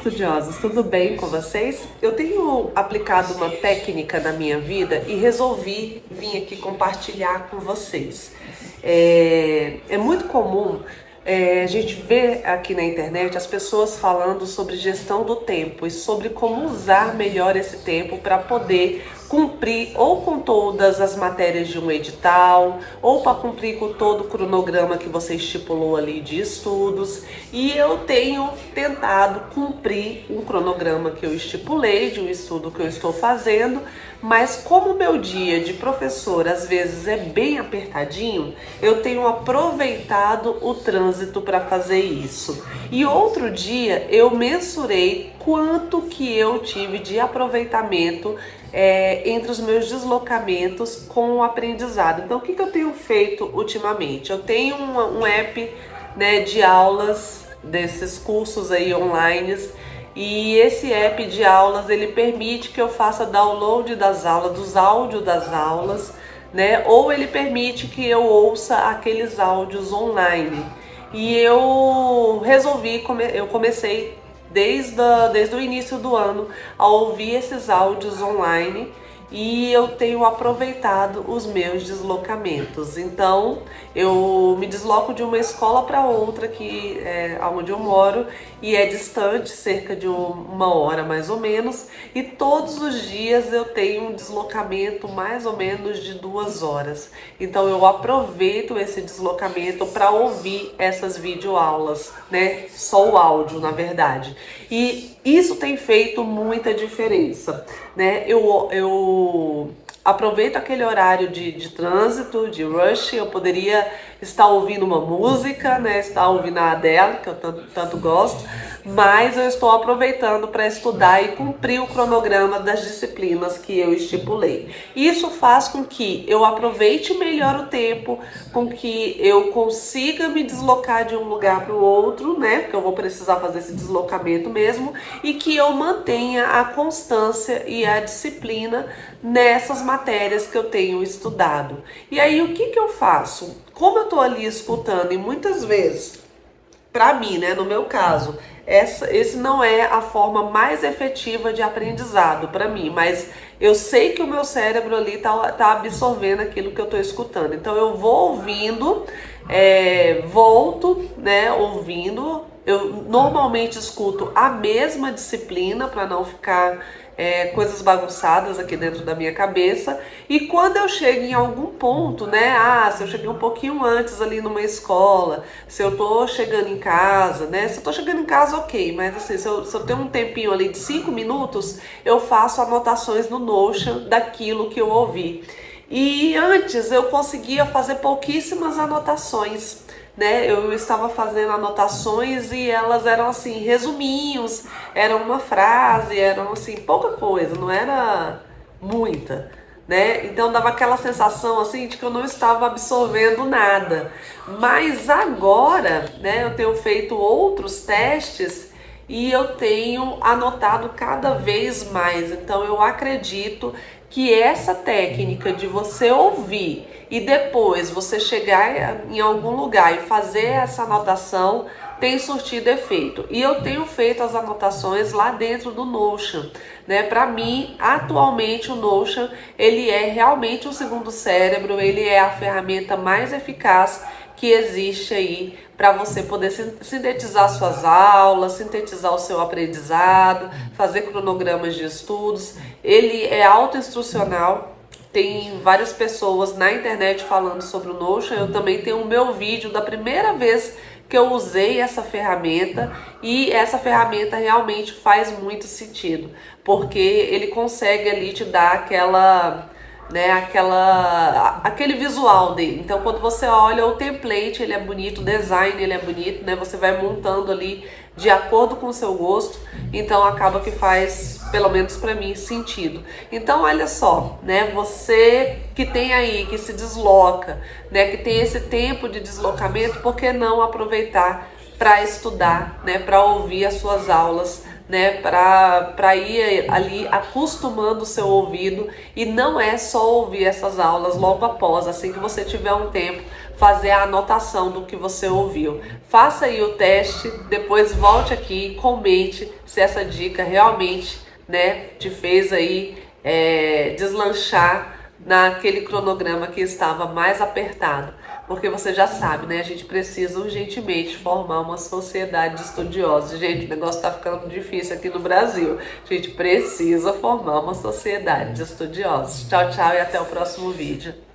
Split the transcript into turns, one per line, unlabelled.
estudiosos, tudo bem com vocês? Eu tenho aplicado uma técnica na minha vida e resolvi vir aqui compartilhar com vocês. É muito comum a gente ver aqui na internet as pessoas falando sobre gestão do tempo e sobre como usar melhor esse tempo para poder cumprir ou com todas as matérias de um edital, ou para cumprir com todo o cronograma que você estipulou ali de estudos. E eu tenho tentado cumprir um cronograma que eu estipulei de um estudo que eu estou fazendo, mas como o meu dia de professor às vezes é bem apertadinho, eu tenho aproveitado o trânsito para fazer isso. E outro dia eu mensurei quanto que eu tive de aproveitamento entre os meus deslocamentos com o aprendizado. Então, o que eu tenho feito ultimamente? Eu tenho um app, né, de aulas desses cursos aí online, e esse app de aulas ele permite que eu faça download das aulas, dos áudios das aulas, né? Ou ele permite que eu ouça aqueles áudios online. E eu resolvi, eu comecei desde o início do ano a ouvir esses áudios online e eu tenho aproveitado os meus deslocamentos. Então eu me desloco de uma escola para outra que é onde eu moro e é distante, cerca de uma hora mais ou menos, e todos os dias eu tenho um deslocamento mais ou menos de 2 horas. Então eu aproveito esse deslocamento para ouvir essas videoaulas, né? Só o áudio, na verdade. E isso tem feito muita diferença, né? Eu aproveito aquele horário de trânsito, de rush. Eu poderia estar ouvindo uma música, né? Estar ouvindo a Adele, que eu tanto gosto, mas eu estou aproveitando para estudar e cumprir o cronograma das disciplinas que eu estipulei. Isso faz com que eu aproveite melhor o tempo, com que eu consiga me deslocar de um lugar para o outro, né? Porque eu vou precisar fazer esse deslocamento mesmo, e que eu mantenha a constância e a disciplina nessas matérias que eu tenho estudado. E aí o que eu faço? Como eu tô ali escutando, e muitas vezes, para mim, né, no meu caso, esse não é a forma mais efetiva de aprendizado para mim, mas eu sei que o meu cérebro ali tá absorvendo aquilo que eu tô escutando. Então eu vou ouvindo, volto, né, ouvindo. Eu normalmente escuto a mesma disciplina para não ficar coisas bagunçadas aqui dentro da minha cabeça. E quando eu chego em algum ponto, né? Se eu cheguei um pouquinho antes ali numa escola, se eu tô chegando em casa, né? Se eu tô chegando em casa, ok, mas assim, se eu tenho um tempinho ali de 5 minutos, eu faço anotações no Notion daquilo que eu ouvi. E antes eu conseguia fazer pouquíssimas anotações, né? Eu estava fazendo anotações e elas eram assim, resuminhos, eram uma frase, eram assim, pouca coisa, não era muita, né? Então dava aquela sensação assim de que eu não estava absorvendo nada. Mas agora, né, eu tenho feito outros testes e eu tenho anotado cada vez mais. Então eu acredito que essa técnica de você ouvir e depois você chegar em algum lugar e fazer essa anotação tem surtido efeito. E eu tenho feito as anotações lá dentro do Notion, né? Para mim, atualmente o Notion, ele é realmente o segundo cérebro, ele é a ferramenta mais eficaz que existe aí para você poder sintetizar suas aulas, sintetizar o seu aprendizado, fazer cronogramas de estudos. Ele é autoinstrucional. Tem várias pessoas na internet falando sobre o Notion. Eu também tenho o meu vídeo da primeira vez que eu usei essa ferramenta, e essa ferramenta realmente faz muito sentido, porque ele consegue ali te dar aquele visual dele. Então quando você olha o template, ele é bonito, o design ele é bonito, né? Você vai montando ali de acordo com o seu gosto, então acaba que faz, pelo menos para mim, sentido. Então olha só, né? Você que tem aí, que se desloca, né? Que tem esse tempo de deslocamento, por que não aproveitar para estudar, né? Para ouvir as suas aulas, né, para ir ali acostumando o seu ouvido. E não é só ouvir essas aulas logo após, assim que você tiver um tempo, fazer a anotação do que você ouviu. Faça aí o teste, depois volte aqui e comente se essa dica realmente, né, te fez aí deslanchar naquele cronograma que estava mais apertado. Porque você já sabe, né? A gente precisa urgentemente formar uma sociedade de estudiosos. Gente, o negócio tá ficando difícil aqui no Brasil. A gente precisa formar uma sociedade de estudiosos. Tchau, tchau e até o próximo vídeo.